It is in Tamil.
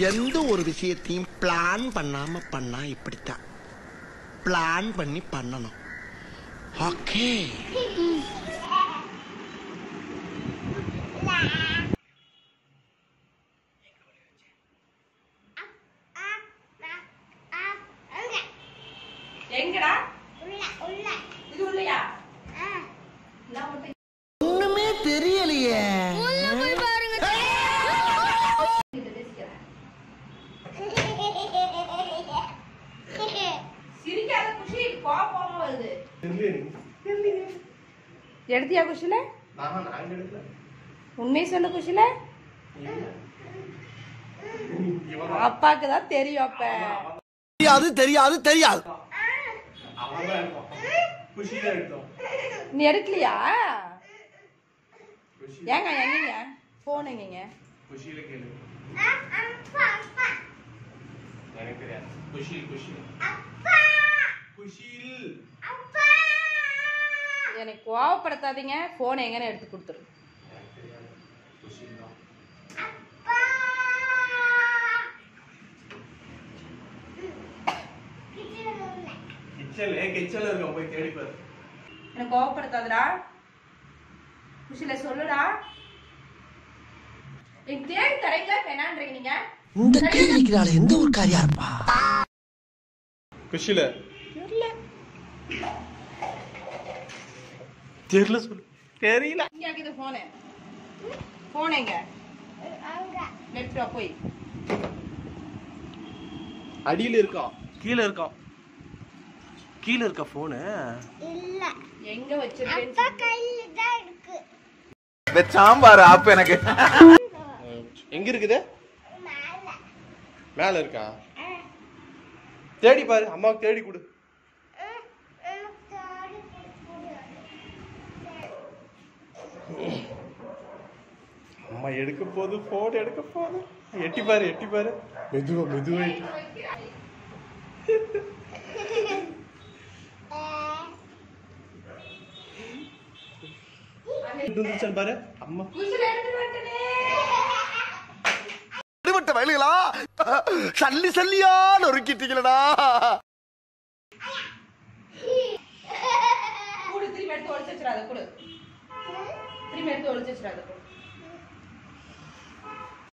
எந்த ஒரு விஷயத்தையும் பிளான் பண்ணாம பண்ணா இப்படித்தான். பிளான் பண்ணி பண்ணணும். ஓகே. எங்கடா? இது உள்ளயா? ஒண்ணுமே தெரியலையே. சிரிக்காத குஷி, கோபமா வருது. எடுத்தியா குஷில? உண்மையை சொல்லு குஷில. அப்பாக்கு தான் தெரியும். அப்ப தெரியாது தெரியாது. நீ எடுக்கலையா? ஏங்க எங்கங்க போன் எங்கங்க? எனக்கு கோவப்படுத்தாதீங்க. போன் எங்கன்னு எடுத்து கொடுத்துரு. எனக்கு கோவப்படுத்தாதடா. குஷில சொல்லுடா. எனக்கு தேடி தரையில வேணான்றீங்க நீங்க. இந்த கேள்விக்குறால எந்த ஒரு காரியா இருப்பா? குஷில தெரியல சொல்லு. தெரியல. இங்க இருக்குது போன். போன் எங்க? எடுத்துட்டு வா போய். அடியில இருக்கா? கீழ இருக்கா? கீழ இருக்கா போன்? இல்ல. எங்க வச்சிருக்கேன்? அப்பா கையில தான் இருக்கு. வெச்சாம்பாரு ஆப் எனக்கு. எங்க இருக்குது? மேல. மேல இருக்கா? தேடி பாரு. அம்மாவுக்கு தேடி கொடு. அம்மா எடுக்க போது, போன் எடுக்க போது. எட்டி பாரு, எட்டி பாரு. மெதுவா மெதுவா. பாரு அம்மா அடிபட்ட வயலுகளா சல்லி சல்லியா நொறுக்கிட்டீங்களா? திரும்பி எடுத்து ஒழிச்சு வச்சிடாத. திரும்பி எடுத்து ஒழிச்சு வச்சிடாத.